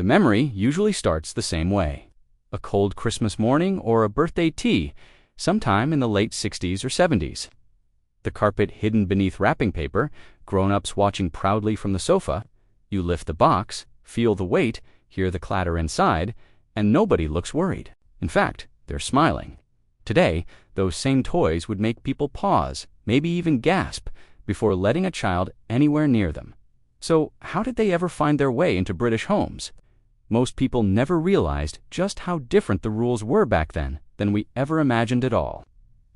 The memory usually starts the same way. A cold Christmas morning or a birthday tea, sometime in the late 60s or 70s. The carpet hidden beneath wrapping paper, grown-ups watching proudly from the sofa. You lift the box, feel the weight, hear the clatter inside, and nobody looks worried. In fact, they're smiling. Today, those same toys would make people pause, maybe even gasp, before letting a child anywhere near them. So, how did they ever find their way into British homes? Most people never realized just how different the rules were back then than we ever imagined at all.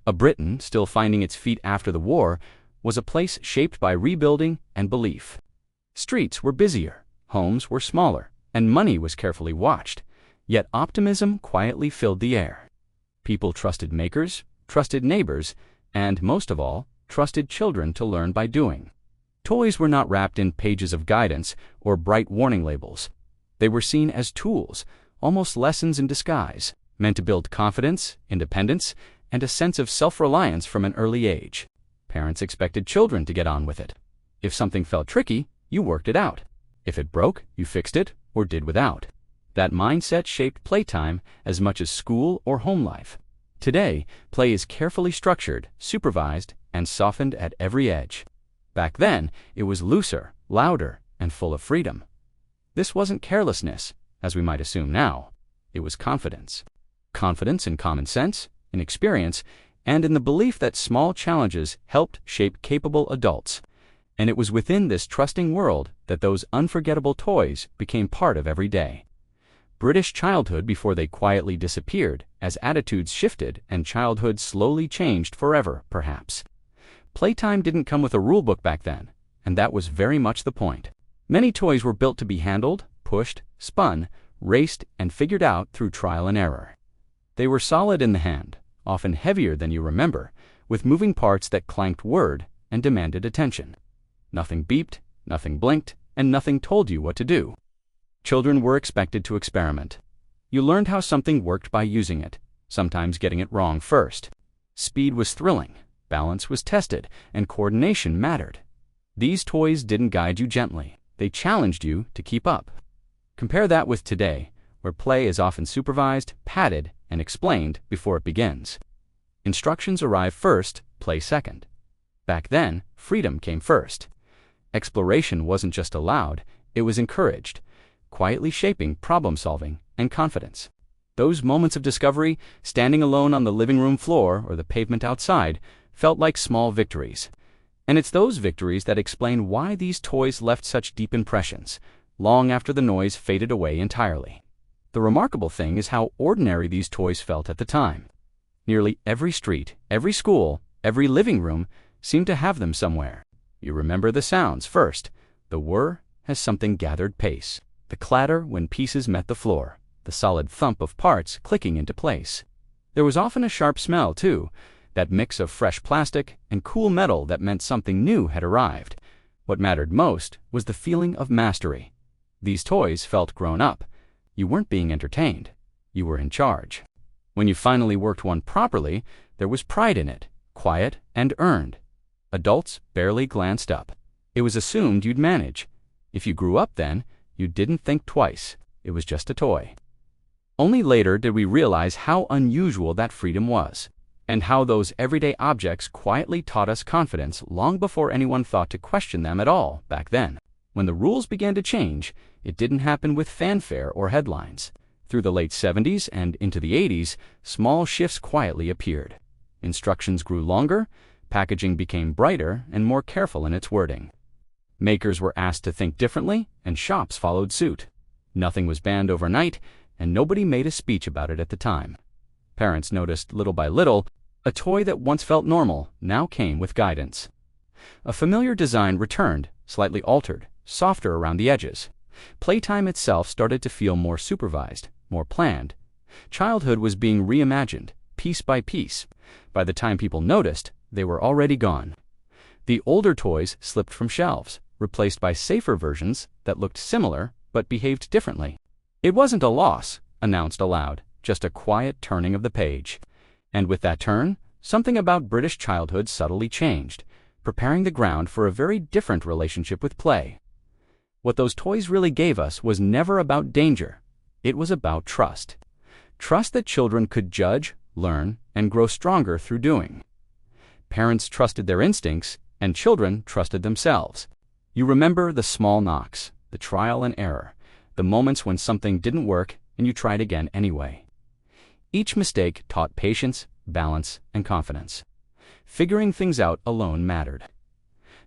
A Britain still finding its feet after the war was a place shaped by rebuilding and belief. Streets were busier, homes were smaller, and money was carefully watched, yet optimism quietly filled the air. People trusted makers, trusted neighbors, and, most of all, trusted children to learn by doing. Toys were not wrapped in pages of guidance or bright warning labels. They were seen as tools, almost lessons in disguise, meant to build confidence, independence, and a sense of self-reliance from an early age. Parents expected children to get on with it. If something felt tricky, you worked it out. If it broke, you fixed it or did without. That mindset shaped playtime as much as school or home life. Today, play is carefully structured, supervised, and softened at every edge. Back then, it was looser, louder, and full of freedom. This wasn't carelessness, as we might assume now. It was confidence. Confidence in common sense, in experience, and in the belief that small challenges helped shape capable adults. And it was within this trusting world that those unforgettable toys became part of every day. British childhood before they quietly disappeared as attitudes shifted and childhood slowly changed forever, perhaps. Playtime didn't come with a rulebook back then, and that was very much the point. Many toys were built to be handled, pushed, spun, raced, and figured out through trial and error. They were solid in the hand, often heavier than you remember, with moving parts that clanked word and demanded attention. Nothing beeped, nothing blinked, and nothing told you what to do. Children were expected to experiment. You learned how something worked by using it, sometimes getting it wrong first. Speed was thrilling, balance was tested, and coordination mattered. These toys didn't guide you gently. They challenged you to keep up. Compare that with today, where play is often supervised, padded, and explained before it begins. Instructions arrive first, play second. Back then, freedom came first. Exploration wasn't just allowed, it was encouraged, quietly shaping problem-solving and confidence. Those moments of discovery, standing alone on the living room floor or the pavement outside, felt like small victories. And it's those victories that explain why these toys left such deep impressions, long after the noise faded away entirely. The remarkable thing is how ordinary these toys felt at the time. Nearly every street, every school, every living room seemed to have them somewhere. You remember the sounds first. The whir as something gathered pace. The clatter when pieces met the floor. The solid thump of parts clicking into place. There was often a sharp smell, too, that mix of fresh plastic and cool metal that meant something new had arrived. What mattered most was the feeling of mastery. These toys felt grown up. You weren't being entertained. You were in charge. When you finally worked one properly, there was pride in it, quiet and earned. Adults barely glanced up. It was assumed you'd manage. If you grew up then, you didn't think twice. It was just a toy. Only later did we realize how unusual that freedom was, and how those everyday objects quietly taught us confidence long before anyone thought to question them at all back then. When the rules began to change, it didn't happen with fanfare or headlines. Through the late 70s and into the 80s, small shifts quietly appeared. Instructions grew longer, packaging became brighter and more careful in its wording. Makers were asked to think differently, and shops followed suit. Nothing was banned overnight, and nobody made a speech about it at the time. Parents noticed little by little, a toy that once felt normal now came with guidance. A familiar design returned, slightly altered, softer around the edges. Playtime itself started to feel more supervised, more planned. Childhood was being reimagined, piece by piece. By the time people noticed, they were already gone. The older toys slipped from shelves, replaced by safer versions that looked similar but behaved differently. It wasn't a loss, announced aloud, just a quiet turning of the page. And with that turn, something about British childhood subtly changed, preparing the ground for a very different relationship with play. What those toys really gave us was never about danger. It was about trust. Trust that children could judge, learn, and grow stronger through doing. Parents trusted their instincts, and children trusted themselves. You remember the small knocks, the trial and error, the moments when something didn't work and you tried again anyway. Each mistake taught patience, balance, and confidence. Figuring things out alone mattered.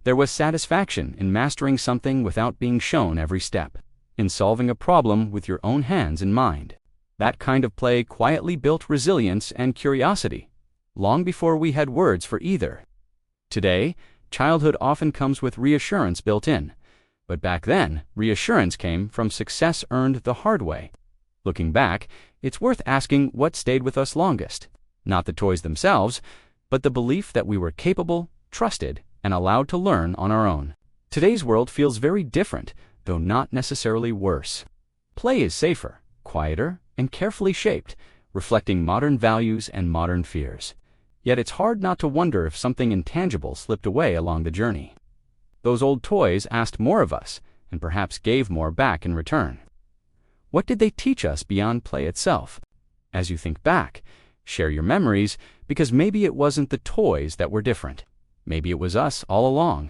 There was satisfaction in mastering something without being shown every step, in solving a problem with your own hands and mind. That kind of play quietly built resilience and curiosity, long before we had words for either. Today, childhood often comes with reassurance built in, but back then, reassurance came from success earned the hard way. Looking back, it's worth asking what stayed with us longest. Not the toys themselves, but the belief that we were capable, trusted, and allowed to learn on our own. Today's world feels very different, though not necessarily worse. Play is safer, quieter, and carefully shaped, reflecting modern values and modern fears. Yet it's hard not to wonder if something intangible slipped away along the journey. Those old toys asked more of us, and perhaps gave more back in return. What did they teach us beyond play itself? As you think back, share your memories, because maybe it wasn't the toys that were different. Maybe it was us all along.